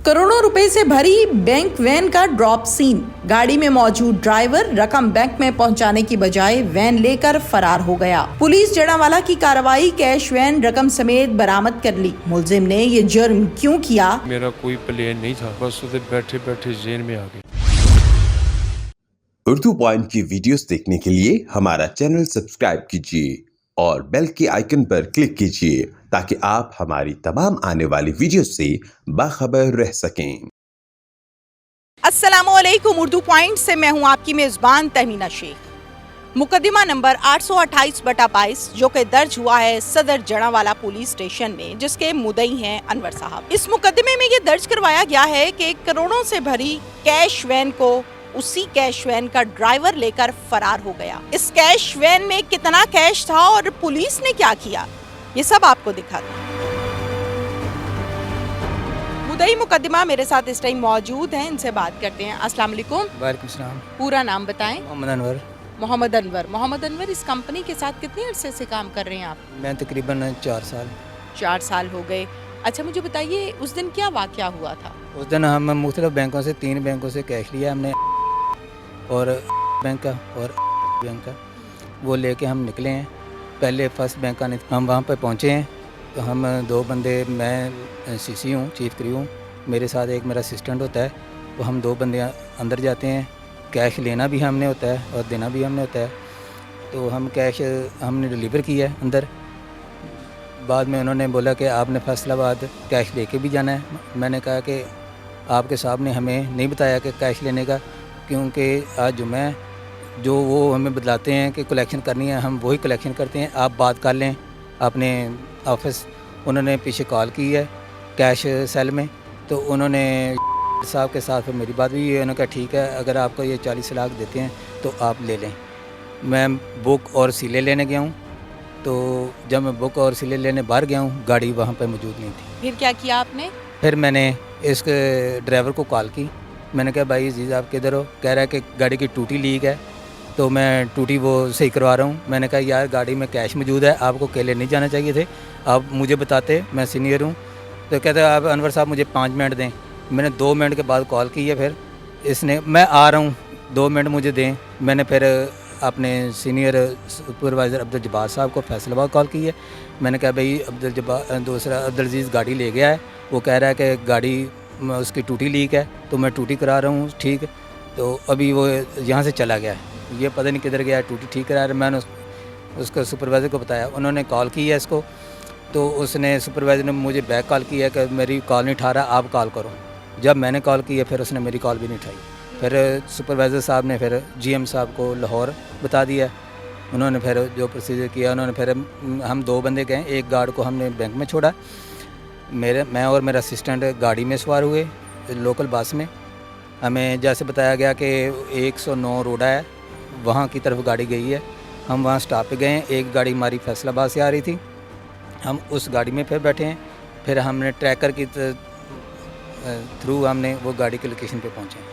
करोड़ों रुपए से भरी बैंक वैन का ड्रॉप सीन। गाड़ी में मौजूद ड्राइवर रकम बैंक में पहुंचाने की बजाय वैन लेकर फरार हो गया। पुलिस जड़ावाला की कार्रवाई कैश वैन रकम समेत बरामद कर ली। मुलजिम ने ये जुर्म क्यों किया? मेरा कोई प्लान नहीं था, बस उधर बैठे बैठे जेल में आ गए। उर्दू पॉइंट की वीडियोस देखने के लिए हमारा चैनल सब्सक्राइब कीजिए और बेल के आइकन पर क्लिक कीजिए ताकि आप हमारी तमाम आने वाली वीडियो से बाखबर रह सकें। अस्सलामुअलैकुम। उर्दू पॉइंट से मैं हूं आपकी मेजबान तहमीना शेख। मुकदमा नंबर 828/22 जो कि दर्ज हुआ है सदर जड़ावाला पुलिस स्टेशन में, जिसके मुद्दई हैं अनवर साहब। इस मुकदमे में ये दर्ज करवाया गया है कि करोड़ों से भरी कैश वैन को उसी कैश वैन का ड्राइवर लेकर फरार हो गया। इस कैश वैन में कितना कैश था और पुलिस ने क्या किया, ये सब आपको दिखाते हैं। मुद्दई मुकदमा मेरे साथ इस टाइम मौजूद हैं, इनसे बात करते हैं। अस्सलाम वालेकुम। वालेकुम सलाम। पूरा नाम बताएं। मोहम्मद अनवर। मोहम्मद अनवर। मोहम्मद अनवर, इस कंपनी के साथ कितने अरसे से काम कर रहे हैं आप? मैं तकरीबन 4 साल। 4 साल हो गए। अच्छा, मुझे बताइए उस दिन क्या वाकया हुआ था? उस दिन हम मुख्तलिफ बैंकों से 3 बैंकों से कैश लिया हमने, और बैंक का और बैंक का, वो लेके हम निकले हैं। पहले फर्स्ट बैंक का हम वहाँ पर पहुँचे हैं तो हम 2 बंदे, मैं सीसी हूँ, चीफ क्रू हूँ, मेरे साथ एक मेरा असिस्टेंट होता है। तो हम 2 बंदे अंदर जाते हैं। कैश लेना भी हमने होता है और देना भी हमने होता है। तो हम कैश हमने डिलीवर किया है अंदर। बाद में उन्होंने बोला कि आपने फैसलाबाद कैश लेके भी जाना है। मैंने कहा कि आपके साहब ने हमें नहीं बताया कि कैश लेने का, क्योंकि आज जुम्मा है, जो वो हमें बतलाते हैं कि कलेक्शन करनी है हम वही कलेक्शन करते हैं, आप बात कर लें अपने ऑफिस। उन्होंने पीछे कॉल की है कैश सेल में, तो उन्होंने साहब के साथ फिर मेरी बात हुई है। उन्होंने कहा ठीक है, अगर आपको ये 40 लाख देते हैं तो आप ले लें। मैं बुक और सीले लेने गया हूँ, तो जब मैं बुक और सीले लेने बाहर गया हूँ, गाड़ी वहाँ पर मौजूद नहीं थी। फिर क्या किया आपने? फिर मैंने इस ड्राइवर को कॉल की। मैंने कहा भाई अजीज़ आप किधर हो? कह रहा है कि गाड़ी की टूटी लीक है, तो मैं टूटी वो सही करवा रहा हूँ। मैंने कहा यार गाड़ी में कैश मौजूद है, आपको अकेले नहीं जाना चाहिए थे, आप मुझे बताते, मैं सीनियर हूँ। तो कहते हैं आप अनवर साहब मुझे 5 मिनट दें। मैंने 2 मिनट के बाद कॉल की है, फिर इसने मैं आ रहा हूँ 2 मिनट मुझे दें। मैंने फिर अपने सीनियर सुपरवाइज़र अब्दुल जब्बार साहब को फैसलाबाद कॉल की है। मैंने कहा भाई दूसरा अब्दुल अजीज़ गाड़ी ले गया है, वो कह रहा है कि गाड़ी उसकी टूटी लीक है, तो मैं टूटी करा रहा हूँ ठीक। तो अभी वो यहाँ से चला गया है, ये पता नहीं किधर गया है, टूटी ठीक करा रहा है। मैंने उसको सुपरवाइज़र को बताया, उन्होंने कॉल की है इसको, तो उसने सुपरवाइज़र ने मुझे बैक कॉल किया कि मेरी कॉल नहीं उठा रहा, आप कॉल करो। जब मैंने कॉल की है फिर उसने मेरी कॉल भी नहीं उठाई। फिर सुपरवाइज़र साहब ने फिर GM साहब को लाहौर बता दिया। उन्होंने फिर जो प्रोसीजर किया, उन्होंने फिर हम 2 बंदे गए, एक गार्ड को हमने बैंक में छोड़ा, मैं और मेरा असिस्टेंट गाड़ी में सवार हुए लोकल बस में। हमें जैसे बताया गया कि 109 रोडा है, वहाँ की तरफ गाड़ी गई है। हम वहाँ स्टॉप पे गए, एक गाड़ी हमारी फैसलाबाद से आ रही थी, हम उस गाड़ी में फिर बैठे हैं। फिर हमने ट्रैकर की थ्रू हमने वो गाड़ी की लोकेशन पे पहुँचे।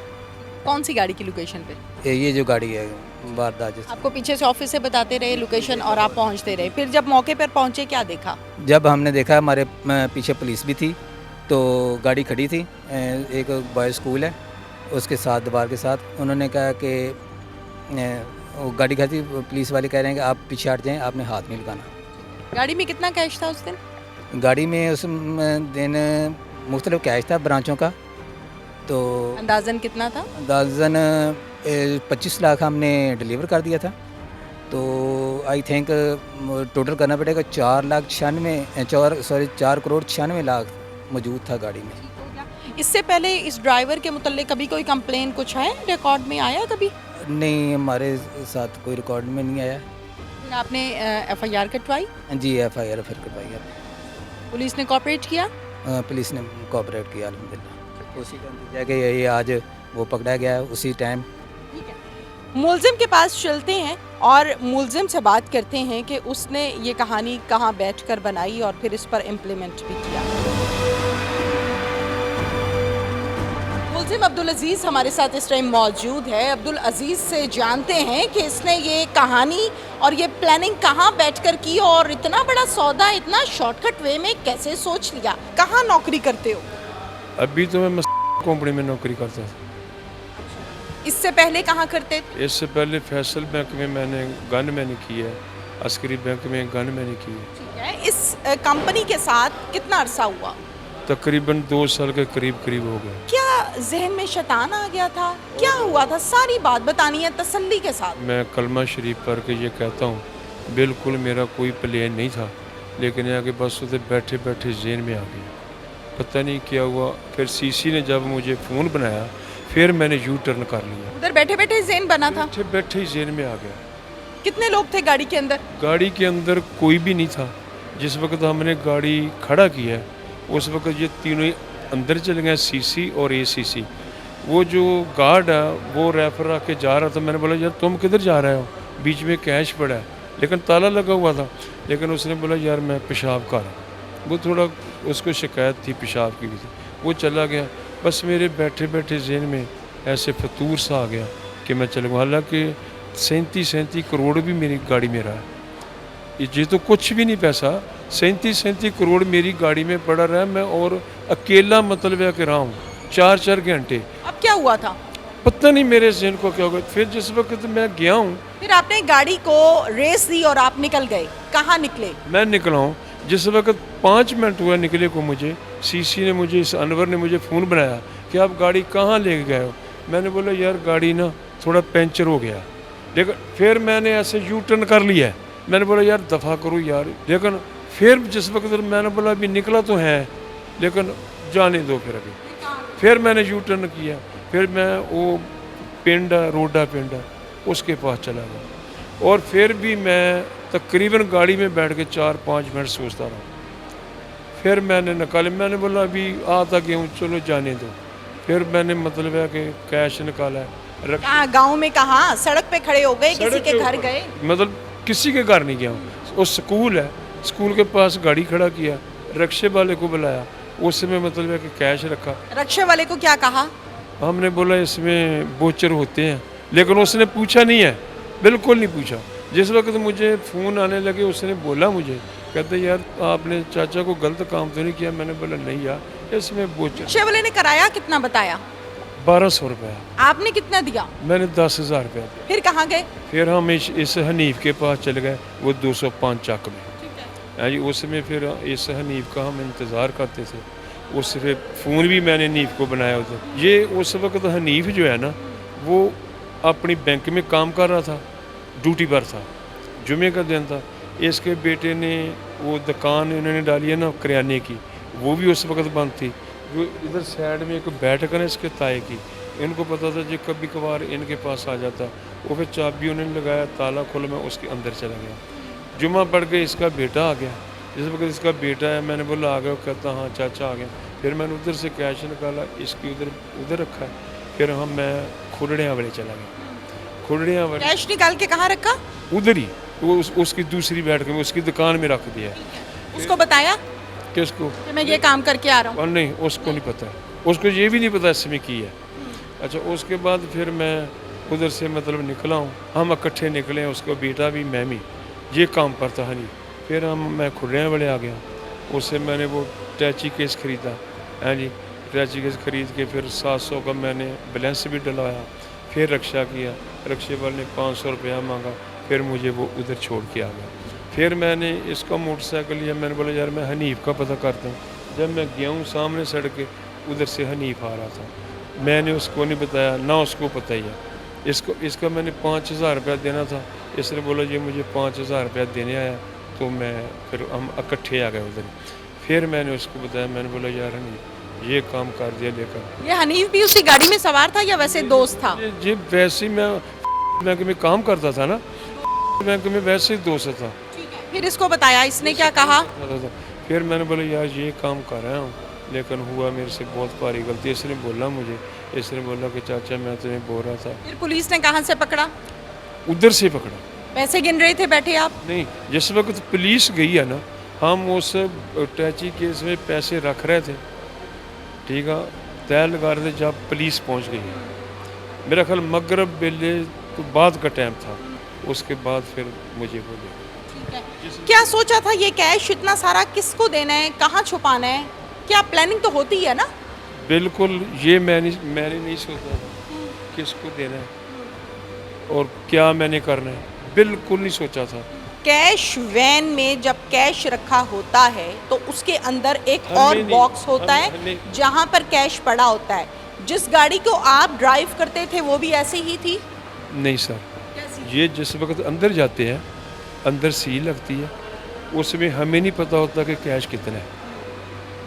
कौन सी गाड़ी की लोकेशन पे? ये जो गाड़ी है वारदात। आपको पीछे से ऑफिस से बताते रहे लोकेशन और आप पहुंचते रहे। फिर जब मौके पर पहुंचे क्या देखा? जब हमने देखा हमारे पीछे पुलिस भी थी, तो गाड़ी खड़ी थी, एक बॉयज़ स्कूल है उसके साथ दीवार के साथ। उन्होंने कहा कि वो गाड़ी खड़ी थी, पुलिस वाले कह रहे हैं कि आप पीछे हट जाएँ, आपने हाथ नहीं लगाना। गाड़ी में कितना कैश था उस दिन? गाड़ी में उस दिन मुख्तलिफ कैश था ब्रांचों का। तो अंदाज़न कितना था? अंदाज़न 25 लाख हमने डिलीवर कर दिया था। तो आई थिंक टोटल करना पड़ेगा 4 करोड़ 96 लाख मौजूद था गाड़ी में। इससे पहले इस ड्राइवर के मुतल्लिक कभी कोई कंप्लेन कुछ है, रिकॉर्ड में आया कभी? नहीं, हमारे साथ कोई रिकॉर्ड में नहीं आया। फिर आपने FIR कटवाई? जी, FIR फिर कटवाई है। पुलिस ने कोऑपरेट किया? पुलिस ने कोऑपरेट किया अल्हम्दुलिल्लाह। उसी का नतीजा कि ये आज वो पकड़ा गया है उसी टाइम। ठीक है, मुलजिम के पास चलते हैं और मुलजिम से बात करते हैं कि उसने ये कहानी कहाँ बैठकर बनाई और फिर इस पर इम्प्लीमेंट भी किया। मुलजिम अब्दुल अजीज़ हमारे साथ इस टाइम मौजूद है। अब्दुल अजीज़ से जानते हैं कि इसने ये कहानी और ये प्लानिंग कहाँ बैठकर की और इतना बड़ा सौदा इतना शॉर्टकट वे में कैसे सोच लिया। कहाँ नौकरी करते हो? अभी तो मैं कंपनी में नौकरी करता था। इससे पहले कहाँ करते थे? इससे पहले फैसल बैंक में मैंने गन मैंने की है, अस्करी बैंक में गन मैंने की है। ठीक है, इस कंपनी के साथ कितना अरसा हुआ? तकरीबन 2 साल के करीब हो गए। क्या जहन में शैतान आ गया था? क्या हुआ था? सारी बात बतानी है तसल्ली के साथ। मैं कलमा शरीफ पढ़ के ये कहता हूँ, बिल्कुल मेरा कोई प्लान नहीं था, लेकिन यहाँ के बस उधर बैठे बैठे जेन में आ गया। पता नहीं क्या हुआ, फिर सीसी ने जब मुझे फ़ोन बनाया, फिर मैंने यू टर्न कर लिया। उधर बैठे बैठे जेन बना था। बैठे बैठे ही जेन में आ गया। कितने लोग थे गाड़ी के अंदर? गाड़ी के अंदर कोई भी नहीं था। जिस वक्त हमने गाड़ी खड़ा किया है, उस वक्त ये तीनों ही अंदर चले गए, सीसी और एसीसी। वो जो गार्ड है वो रेफर आके जा रहा था। मैंने बोला यार तुम किधर जा रहे हो, बीच में कैश पड़ा है, लेकिन ताला लगा हुआ था। लेकिन उसने बोला यार मैं पेशाब कर रहा हूँ। वो थोड़ा उसको शिकायत थी पेशाब की भी थी, वो चला गया। बस मेरे बैठे बैठे जेन में ऐसे फतूर सा आ गया कि मैं चलूँगा। हालांकि 37 करोड़ भी मेरी गाड़ी में रहा है। ये तो कुछ भी नहीं पैसा, 37 करोड़ मेरी गाड़ी में पड़ा रहा है। मैं और अकेला मतलब है कि रहा हूँ 4 घंटे। अब क्या हुआ था? पता नहीं मेरे जेन को क्या हो गया। फिर जिस वक्त मैं गया हूँ, फिर आपने गाड़ी को रेस दी और आप निकल गए। कहाँ निकले? मैं निकला हूँ जिस वक्त 5 मिनट हुआ निकले को, मुझे सीसी ने मुझे, इस अनवर ने मुझे फ़ोन बनाया कि आप गाड़ी कहाँ ले गए हो। मैंने बोला यार गाड़ी ना थोड़ा पंचर हो गया। लेकिन फिर मैंने ऐसे यू टर्न कर लिया है। मैंने बोला यार दफ़ा करो यार। लेकिन फिर जिस वक्त मैंने बोला अभी निकला तो है, लेकिन जाने दो फिर अभी। फिर मैंने यू टर्न किया। फिर मैं वो पिंड है, रोडा पिंड है, उसके पास चला गया। और फिर भी मैं तकरीबन गाड़ी में बैठ के 4-5 मिनट सोचता रहा। फिर मैंने निकाले। मैंने बोला अभी आता गया हूँ, चलो जाने दो। फिर मैंने मतलब है कि कैश निकाला है। कहाँ गाँव में? कहाँ? सड़क पे खड़े हो गए? किसी सड़क के घर ऊपर। गए? मतलब किसी के घर नहीं गया हूँ। वो स्कूल है, स्कूल के पास गाड़ी खड़ा किया, रक्शे वाले को बुलाया, उसमें मतलब है कि कैश रखा। रक्शे वाले को क्या कहा? हमने बोला इसमें बोचर होते हैं, लेकिन उसने पूछा नहीं है, बिल्कुल नहीं पूछा। जिस वक्त मुझे फ़ोन आने लगे उसने बोला मुझे, कहते यार आपने चाचा को गलत काम तो नहीं किया। मैंने बोला नहीं यार, इसमें बोचर। रक्शे वाले ने किराया कितना बताया? 1200 रुपया। आपने कितना दिया? मैंने 10,000 रुपया दिया। फिर कहाँ गए? फिर हम इस हनीफ के पास चले गए, वो 205 चक में। जी उसमें फिर इस हनीफ का हम इंतज़ार करते थे। उस फिर फ़ोन भी मैंने हनीफ को बनाया उधर। ये उस वक्त हनीफ जो है ना, वो अपनी बैंक में काम कर रहा था, ड्यूटी पर था, जुमे का दिन था। इसके बेटे ने वो दुकान इन्होंने डाली है ना किराने की, वो भी उस वक्त बंद थी। वो इधर साइड में एक बैठक है इसके ताए की, इनको पता था जो कभी कभार इनके पास आ जाता। वो फिर चाबी उन्होंने लगाया, ताला खोला, मैं उसके अंदर चला गया। जुमा पड़ के इसका बेटा आ गया। जिस वक्त इसका बेटा है, मैंने बोला आ गया, कहता हाँ चाचा आ गया। फिर मैंने उधर से कैश निकाला, इसकी उधर रखा है। फिर मैं खुरड़ियाँ वाले चला गया। खुरड़ियाँ वाले कैश निकाल के कहाँ रखा? उधर ही, वो उसकी दूसरी बैठ के उसकी दुकान में रख दिया। उसको बताया किसको? कि मैं ये काम करके आ रहा हूँ? और नहीं, उसको नहीं पता, उसको ये भी नहीं पता इसमें की है। अच्छा, उसके बाद फिर मैं उधर से मतलब निकला हूँ, हम इकट्ठे निकले, उसको बेटा भी मैं भी, ये काम पर था नहीं। फिर मैं खुर्रियाँ वाले आ गया, उससे मैंने वो टैची केस ख़रीदा है जी। टैची केस ख़रीद के फिर 700 का मैंने बैलेंस भी डलवाया। फिर रक्षा किया, रक्षे वाले ने 500 रुपया मांगा। फिर मुझे वो उधर छोड़ के आ गया। फिर मैंने इसका मोटरसाइकिल लिया। मैंने बोला यार मैं हनीफ का पता करता हूँ। जब मैं गया हूँ सामने सड़क के, उधर से हनीफ आ रहा था। मैंने उसको नहीं बताया, ना उसको पता ही है। इसका मैंने 5,000 रुपया देना था। इसने बोला ये मुझे 5,000 रुपया देने आया, तो मैं फिर हम इकट्ठे आ गए उधर। फिर मैंने उसको बताया, मैंने बोला यार हनीफ ये काम कर दिया लेकर। ये हनीफ भी उसी गाड़ी में सवार था या वैसे दोस्त था? जी वैसे ही मैं बैंक में काम करता था ना, बैंक में वैसे ही दोस्त था। फिर इसको बताया, इसने क्या कहा? फिर मैंने बोला यार ये काम कर रहा हूँ, लेकिन हुआ मेरे से बहुत भारी गलती। इसने बोला मुझे, इसने बोला कि चाचा मैं तुम्हें बोल रहा था। फिर पुलिस ने कहाँ से पकड़ा? उधर से पकड़ा। पैसे गिन रहे थे बैठे आप? नहीं, जिस वक्त पुलिस गई है ना, हम उस टैची केस में पैसे रख रहे थे, ठीक है, तय लगा रहे थे। जब पुलिस पहुंच गई, मेरा ख्याल मगरब बेले तो बाद का टाइम था, उसके बाद फिर मुझे बोले। क्या सोचा था ये कैश इतना सारा किसको देना है, कहाँ छुपाना है? क्या प्लानिंग तो होती है ना? बिल्कुल ये मैंने नहीं सोचा था किसको देना है और क्या मैंने करना है, बिल्कुल नहीं सोचा था। कैश वैन में जब कैश रखा होता है तो उसके अंदर एक हमें और नहीं- बॉक्स होता हमें- है हमें- जहां पर कैश पड़ा होता है। जिस गाड़ी को आप ड्राइव करते थे वो भी ऐसी ही थी? नहीं सर, कैसी? ये जिस वक्त अंदर जाते हैं, अंदर सील लगती है, उसमें हमें नहीं पता होता कि कैश कितना है,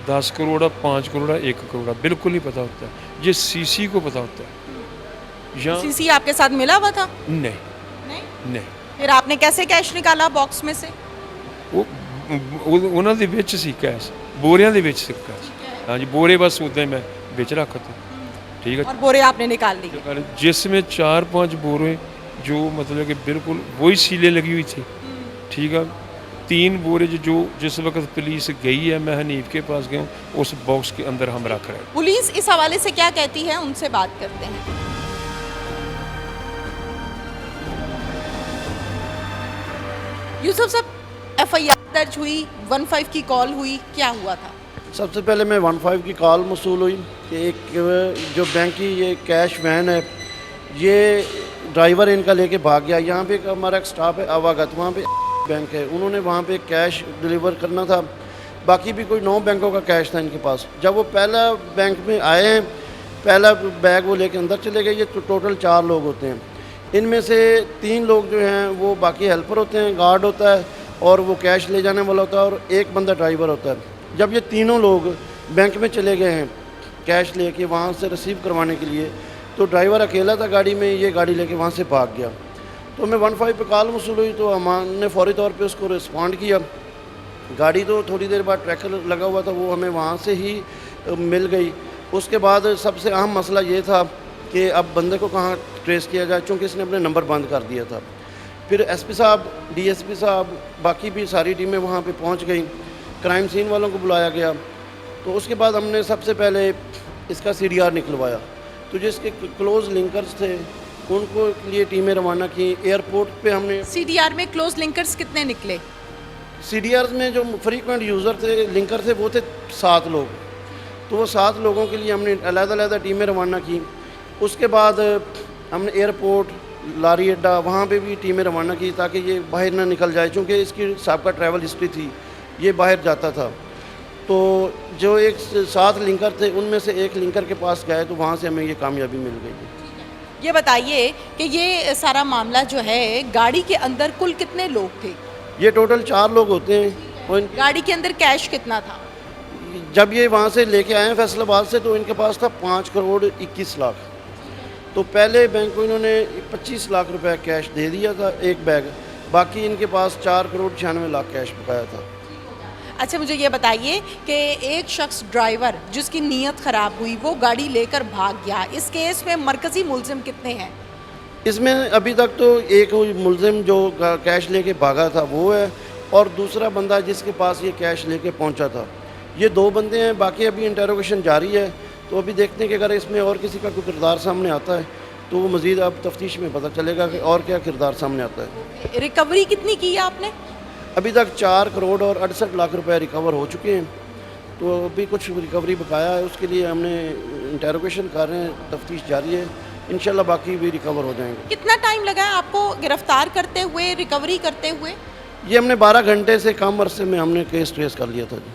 10 करोड़ 5 करोड़ 1 करोड़, बिल्कुल नहीं पता होता। ये सीसी को पता होता है। यहाँ सीसी आपके साथ मिला हुआ था? नहीं नहीं। नहीं, फिर आपने कैसे कैश निकाला बॉक्स में से? ਉਹ ਉਹਨਾਂ ਦੇ ਵਿੱਚ ਸੀ ਕੈਸ਼, ਬੋਰੀਆਂ ਦੇ ਵਿੱਚ ਸੀ ਕੈਸ਼। ਹਾਂਜੀ, ਬੋਰੇ बस उतने में ਵਿੱਚ ਰੱਖਤੇ, ठीक है। और बोरे आपने निकाल लिए? और जिसमें 4-5 बोरे जो मतलब कि बिल्कुल वही सीलें लगी हुई थी, ठीक है। 3 बोरे जो जिस वक्त पुलिस गई है, मैं हनीफ के पास गया हूँ, उस बॉक्स के अंदर हम रख रहे हैं। पुलिस इस हवाले से क्या कहती है, उनसे बात करते हैं। यूसुफ साहब, एफआईआर दर्ज हुई, 15 की कॉल हुई, क्या हुआ था? सबसे पहले मैं 15 की कॉल मौसूल हुई कि एक जो बैंक की ये कैश वैन है, ये ड्राइवर इनका लेके भाग गया। यहाँ पे एक हमारा एक स्टाफ है अवागत, वहाँ पे बैंक है, उन्होंने वहाँ पे कैश डिलीवर करना था। बाकी भी कोई 9 बैंकों का कैश था इनके पास। जब वो पहला बैंक में आए हैं, पहला बैग वो लेके अंदर चले गए। ये टोटल 4 लोग होते हैं, इनमें से 3 लोग जो हैं वो बाकी हेल्पर होते हैं, गार्ड होता है और वो कैश ले जाने वाला होता है, और एक बंदा ड्राइवर होता है। जब ये तीनों लोग बैंक में चले गए हैं कैश लेके वहाँ से रिसीव करवाने के लिए, तो ड्राइवर अकेला था गाड़ी में, ये गाड़ी लेके वहाँ से भाग गया। तो मैं 15 पे कॉल मौसूल हुई तो हमने फौरी तौर पे उसको रिस्पॉन्ड किया। गाड़ी तो थोड़ी देर बाद ट्रैकर लगा हुआ था, वो हमें वहाँ से ही मिल गई। उसके बाद सबसे अहम मसला ये था कि अब बंदे को कहाँ ट्रेस किया जाए, चूँकि इसने अपने नंबर बंद कर दिया था। फिर एसपी साहब, डीएसपी साहब, बाकी भी सारी टीमें वहाँ पे पहुँच गई, क्राइम सीन वालों को बुलाया गया। तो उसके बाद हमने सबसे पहले इसका सीडीआर निकलवाया। तो जिसके क्लोज लिंकर्स थे उनको लिए टीमें रवाना की। एयरपोर्ट पे हमने सीडीआर में क्लोज लिंकर्स कितने निकले? सीडीआर में जो फ्रीक्वेंट यूज़र थे, लिंकर थे, वो थे 7 लोग। तो वो 7 लोगों के लिए हमने अलग-अलग टीमें रवाना की। उसके बाद हमने एयरपोर्ट, लारी अड्डा, वहाँ पे भी टीमें रवाना की ताकि ये बाहर ना निकल जाए, क्योंकि इसकी साबका ट्रैवल हिस्ट्री थी, ये बाहर जाता था। तो जो एक 7 लिंकर थे उनमें से एक लिंकर के पास गए, तो वहाँ से हमें ये कामयाबी मिल गई। ये बताइए कि ये सारा मामला जो है, गाड़ी के अंदर कुल कितने लोग थे? ये टोटल 4 लोग होते हैं। और गाड़ी के अंदर कैश कितना था? जब ये वहाँ से लेके आए हैं फैसलाबाद से, तो इनके पास था 5 करोड़ 21 लाख। तो पहले बैंक को इन्होंने 25 लाख रुपए कैश दे दिया था एक बैग, बाकी इनके पास 4 करोड़ 96 लाख कैश बकाया था। अच्छा, मुझे ये बताइए कि एक शख्स ड्राइवर जिसकी नीयत ख़राब हुई, वो गाड़ी लेकर भाग गया, इस केस में मरकज़ी मुलजिम कितने हैं? इसमें अभी तक तो एक मुलजिम जो कैश लेके भागा था वो है, और दूसरा बंदा जिसके पास ये कैश लेके पहुंचा था। ये 2 बंदे हैं, बाकी अभी इंटरोगेशन जारी है। तो अभी देखते हैं कि अगर इसमें और किसी का कोई किरदार सामने आता है तो वो मज़ीद अब तफ्तीश में पता चलेगा कि और क्या किरदार सामने आता है। रिकवरी कितनी की है आपने? अभी तक 4 करोड़ और 68 लाख रुपए रिकवर हो चुके हैं। तो अभी कुछ रिकवरी बकाया है, उसके लिए हमने इंटरोगेशन कर रहे हैं, तफ्तीश जारी है। इंशाल्लाह बाकी भी रिकवर हो जाएंगे। कितना टाइम लगा है आपको गिरफ्तार करते हुए, रिकवरी करते हुए? ये हमने 12 घंटे से कम अरसे में हमने केस ट्रेस कर लिया था जी।